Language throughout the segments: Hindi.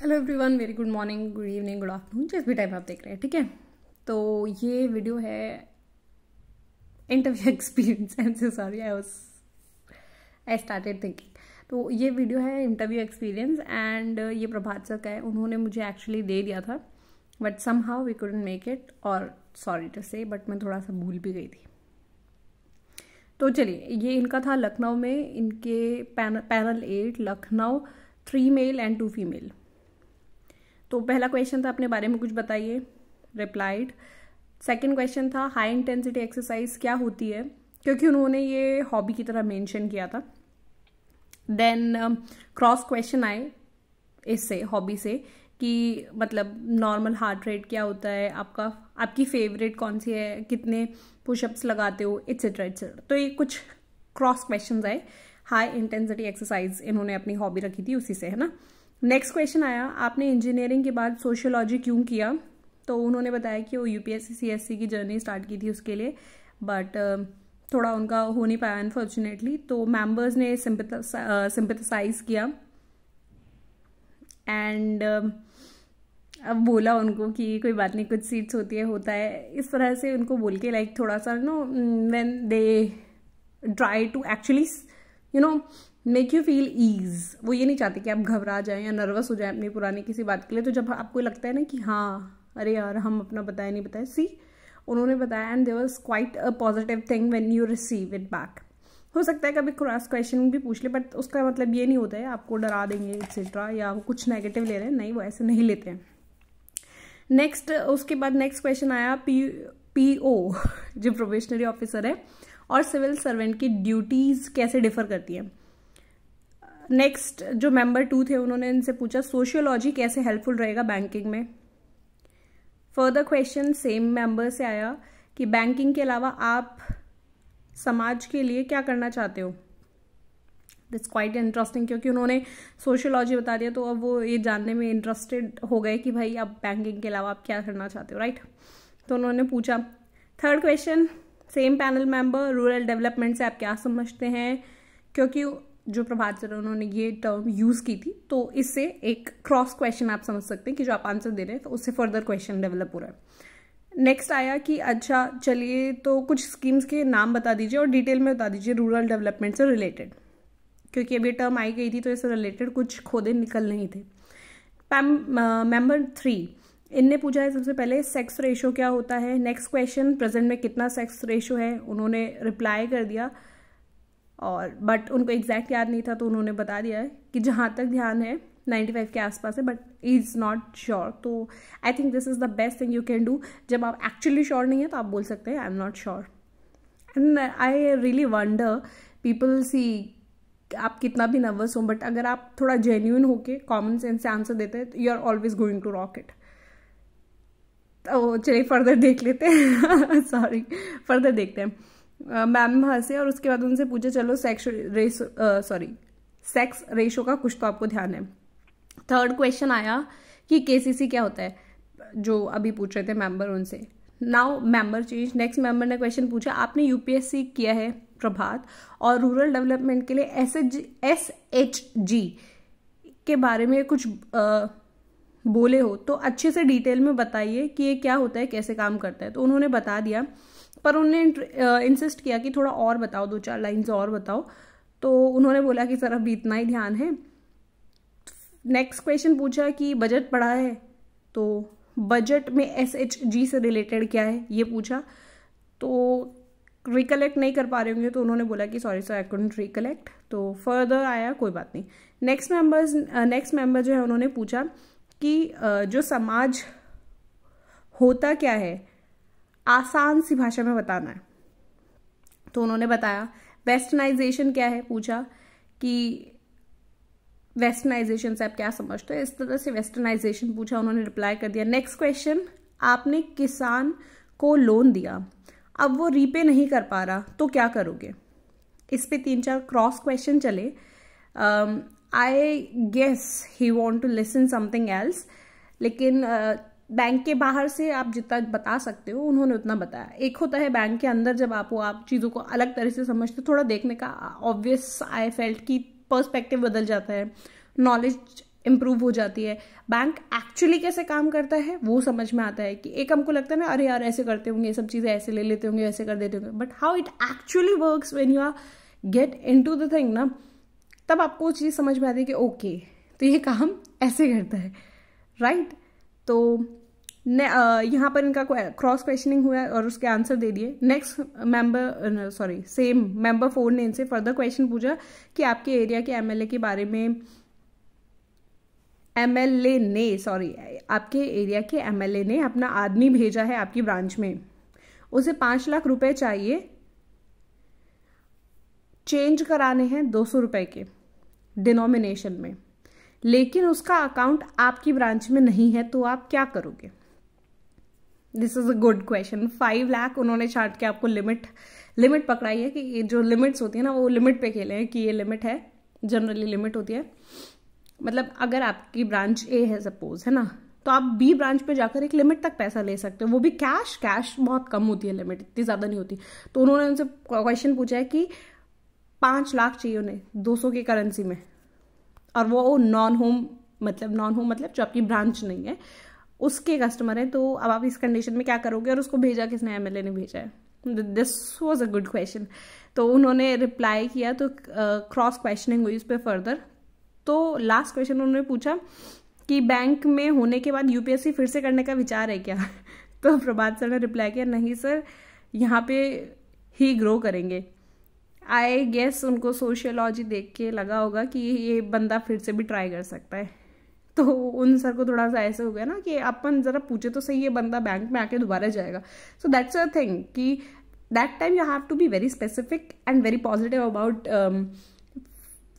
Hello everyone, very good morning, good evening, good afternoon, जिस भी टाइम आप देख रहे हैं। ठीक है, तो ये वीडियो है interview experience. I am so sorry, I started thinking. तो ये वीडियो है इंटरव्यू एक्सपीरियंस एंड ये प्रभात सर का है। उन्होंने मुझे एक्चुअली दे दिया था but somehow we couldn't make it, और सॉरी टू से बट मैं थोड़ा सा भूल भी गई थी। तो चलिए, ये इनका था लखनऊ में, इनके panel 8 Lucknow, 3 male and 2 female. तो पहला क्वेश्चन था अपने बारे में कुछ बताइए, रिप्लाइड। सेकंड क्वेश्चन था हाई इंटेंसिटी एक्सरसाइज क्या होती है, क्योंकि उन्होंने ये हॉबी की तरह मेंशन किया था। देन क्रॉस क्वेश्चन आए इससे, हॉबी से, कि मतलब नॉर्मल हार्ट रेट क्या होता है आपका, आपकी फेवरेट कौन सी है, कितने पुशअप्स लगाते हो, एट्सेट्रा एट्सेट्रा। तो ये कुछ क्रॉस क्वेश्चंस आए। हाई इंटेंसिटी एक्सरसाइज इन्होंने अपनी हॉबी रखी थी उसी से, है ना। नेक्स्ट क्वेश्चन आया, आपने इंजीनियरिंग के बाद सोशियोलॉजी क्यों किया। तो उन्होंने बताया कि वो यूपीएससी सीएससी की जर्नी स्टार्ट की थी उसके लिए, बट थोड़ा उनका हो नहीं पाया अनफॉर्चुनेटली। तो मेंबर्स ने सिंपैथाइज किया एंड अब बोला उनको कि कोई बात नहीं, कुछ सीट्स होती है, होता है, इस तरह से उनको बोल के लाइक थोड़ा सा when they try to actually make you feel ease. वो ये नहीं चाहते कि आप घबरा जाएं या नर्वस हो जाएं अपनी पुरानी किसी बात के लिए। तो जब आपको लगता है ना कि हाँ अरे यार हम अपना बताया नहीं बताया, सी उन्होंने बताया and there was quite a positive thing when you receive it back. हो सकता है कभी क्रॉस क्वेश्चन भी पूछ ले, बट उसका मतलब ये नहीं होता है आपको डरा देंगे एक्सेट्रा या वो कुछ नेगेटिव ले रहे हैं, नहीं, वो ऐसे नहीं लेते हैं। नेक्स्ट, उसके बाद नेक्स्ट क्वेश्चन आया, पीओ जो प्रोबेशनरी ऑफिसर है और सिविल सर्वेंट की ड्यूटीज कैसे डिफर करती है। नेक्स्ट जो मेंबर 2 थे उन्होंने इनसे पूछा सोशियोलॉजी कैसे हेल्पफुल रहेगा बैंकिंग में। फर्दर क्वेश्चन सेम मेंबर से आया कि बैंकिंग के अलावा आप समाज के लिए क्या करना चाहते हो। दिट्स क्वाइट इंटरेस्टिंग, क्योंकि उन्होंने सोशियोलॉजी बता दिया तो अब वो ये जानने में इंटरेस्टेड हो गए कि भाई आप बैंकिंग के अलावा आप क्या करना चाहते हो, राइट। तो उन्होंने पूछा। Third question same panel member, rural development से आप क्या समझते हैं, क्योंकि जो प्रभात सर उन्होंने ये टर्म यूज की थी, तो इससे एक क्रॉस क्वेश्चन आप समझ सकते हैं कि जो आप आंसर दे रहे हैं तो उससे फर्दर क्वेश्चन डेवलप हो रहा है। नेक्स्ट आया कि अच्छा चलिए तो कुछ स्कीम्स के नाम बता दीजिए और डिटेल में बता दीजिए रूरल डेवलपमेंट से रिलेटेड, क्योंकि अभी टर्म आई गई थी तो इससे रिलेटेड कुछ खोदे निकल नहीं थे। मेंबर 3 इनने पूछा है सबसे पहले सेक्स रेशो क्या होता है। नेक्स्ट क्वेश्चन प्रेजेंट में कितना सेक्स रेशो है, उन्होंने रिप्लाई कर दिया, और बट उनको एग्जैक्ट याद नहीं था तो उन्होंने बता दिया है कि जहाँ तक ध्यान है 95 के आसपास है, बट इज नॉट श्योर। तो I think this is the best thing you can do. जब आप एक्चुअली श्योर नहीं है तो आप बोल सकते हैं I am not sure. And I really wonder people, see आप कितना भी नर्वस हो बट अगर आप थोड़ा जेन्यून होके कॉमन सेंस से आंसर देते हैं तो you are always going to rock it. तो चलिए फर्दर देख लेते हैं सॉरी फर्दर देखते हैं। मैम हंसे और उसके बाद उनसे पूछे चलो सेक्स रेशो का कुछ तो आपको ध्यान है। थर्ड क्वेश्चन आया कि केसीसी क्या होता है, जो अभी पूछ रहे थे मेंबर उनसे। Now member change, next member ने क्वेश्चन पूछा आपने यूपीएससी किया है प्रभात और रूरल डेवलपमेंट के लिए SHG के बारे में कुछ बोले हो तो अच्छे से डिटेल में बताइए कि ये क्या होता है, कैसे काम करता है। तो उन्होंने बता दिया, पर उन्होंने इंसिस्ट किया कि थोड़ा और बताओ, 2-4 लाइन्स और बताओ। तो उन्होंने बोला कि सर अभी इतना ही ध्यान है। नेक्स्ट क्वेश्चन पूछा कि बजट पढ़ा है, तो बजट में SHG से रिलेटेड क्या है ये पूछा। तो रिकलेक्ट नहीं कर पा रहे होंगे तो उन्होंने बोला कि sorry sir I couldn't recollect. तो फर्दर आया, कोई बात नहीं। नेक्स्ट मेंबर जो है उन्होंने पूछा कि जो समाज होता क्या है, आसान सी भाषा में बताना है। तो उन्होंने बताया। वेस्टर्नाइजेशन क्या है पूछा कि वेस्टर्नाइजेशन से आप क्या समझते हो, इस तरह से वेस्टर्नाइजेशन पूछा, उन्होंने रिप्लाई कर दिया। नेक्स्ट क्वेश्चन, आपने किसान को लोन दिया, अब वो रीपे नहीं कर पा रहा तो क्या करोगे। इस पे 3-4 क्रॉस क्वेश्चन चले। I guess he want to listen something else, लेकिन बैंक के बाहर से आप जितना बता सकते हो उन्होंने उतना बताया। एक होता है बैंक के अंदर जब आप चीज़ों को अलग तरह से समझते, थोड़ा देखने का ऑब्वियस आई फेल्ट की पर्सपेक्टिव बदल जाता है, नॉलेज इम्प्रूव हो जाती है। बैंक एक्चुअली कैसे काम करता है वो समझ में आता है कि एक हमको लगता है ना, अरे यार ऐसे करते होंगे, ये सब चीज़ें ऐसे ले लेते होंगे, ऐसे कर देते होंगे, but how it actually works when you are get into the thing ना, तब आपको वो चीज़ समझ में आती है कि ओके तो ये काम ऐसे करता है, राइट। तो यहाँ पर इनका क्रॉस क्वेश्चनिंग हुआ और उसके आंसर दे दिए। नेक्स्ट सेम मेंबर 4 ने इनसे फर्दर क्वेश्चन पूछा कि आपके एरिया के एमएलए के बारे में, आपके एरिया के एमएलए ने अपना आदमी भेजा है आपकी ब्रांच में, उसे 5 लाख रुपए चाहिए, चेंज कराने हैं 200 रुपए के डिनोमिनेशन में, लेकिन उसका अकाउंट आपकी ब्रांच में नहीं है, तो आप क्या करोगे? This is a good question. 5 lakh उन्होंने छाट के आपको लिमिट पकड़ाई है कि ये जो लिमिट्स होती है ना वो लिमिट पे खेले हैं कि ये लिमिट है, जनरली लिमिट होती है। मतलब अगर आपकी ब्रांच ए है सपोज, है ना, तो आप बी ब्रांच पे जाकर एक लिमिट तक पैसा ले सकते हो, वो भी कैश बहुत कम होती है, लिमिट इतनी ज्यादा नहीं होती। तो उन्होंने उनसे क्वेश्चन पूछा है कि 5 लाख चाहिए उन्हें 200 की करेंसी में, और वो नॉन होम मतलब जो आपकी ब्रांच नहीं है उसके कस्टमर है, तो अब आप इस कंडीशन में क्या करोगे? और उसको भेजा किसने? एमएलए ने भेजा है। This was a good question. तो उन्होंने रिप्लाई किया, तो क्रॉस क्वेश्चनिंग हुई उस पर फर्दर। तो लास्ट क्वेश्चन उन्होंने पूछा कि बैंक में होने के बाद यूपीएससी फिर से करने का विचार है क्या? तो प्रभात सर ने रिप्लाई किया, नहीं सर, यहाँ पे ही ग्रो करेंगे। आई गेस उनको सोशियोलॉजी देख के लगा होगा कि ये बंदा फिर से भी ट्राई कर सकता है। तो उन सर को थोड़ा सा ऐसे हो गया ना कि अपन जरा पूछे तो सही, ये बंदा बैंक में आके दोबारा जाएगा। सो दैट्स अ थिंग कि that time you have to be very specific and very positive about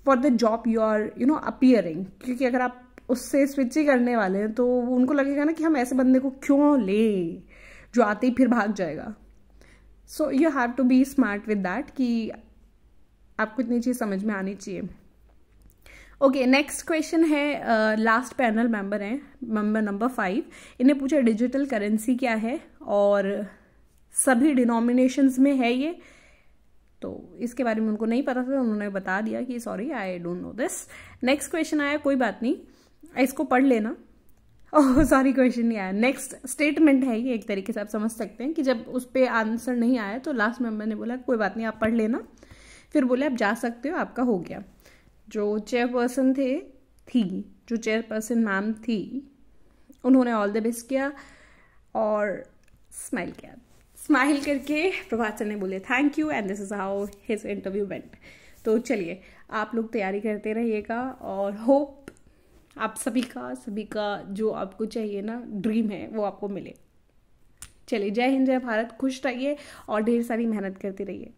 for the job you are appearing, क्योंकि अगर आप उससे स्विच ही करने वाले हैं तो उनको लगेगा ना कि हम ऐसे बंदे को क्यों ले जो आते ही फिर भाग जाएगा। So you have to be smart with that कि आपको इतनी चीज समझ में आनी चाहिए। ओके, नेक्स्ट क्वेश्चन है, लास्ट पैनल मेंबर हैं, मेंबर नंबर 5। इन्हें पूछा डिजिटल करेंसी क्या है और सभी डिनोमिनेशंस में है ये, तो इसके बारे में उनको नहीं पता था, उन्होंने बता दिया कि sorry I don't know this. Next question आया, कोई बात नहीं, इसको पढ़ लेना। ओह सॉरी, क्वेश्चन नहीं आया, नेक्स्ट स्टेटमेंट है ये, एक तरीके से आप समझ सकते हैं कि जब उस पर आंसर नहीं आया तो लास्ट मेंबर ने बोला कोई बात नहीं आप पढ़ लेना, फिर बोले आप जा सकते हो, आपका हो गया। जो चेयरपर्सन जो चेयरपर्सन मैम थी, उन्होंने ऑल द बेस्ट किया और स्माइल किया। स्माइल करके प्रभात सर ने बोले thank you and this is how his interview went. तो चलिए आप लोग तैयारी करते रहिएगा और होप आप सभी का जो आपको चाहिए ना ड्रीम है वो आपको मिले। चलिए, जय हिंद, जय भारत, खुश रहिए और ढेर सारी मेहनत करते रहिए।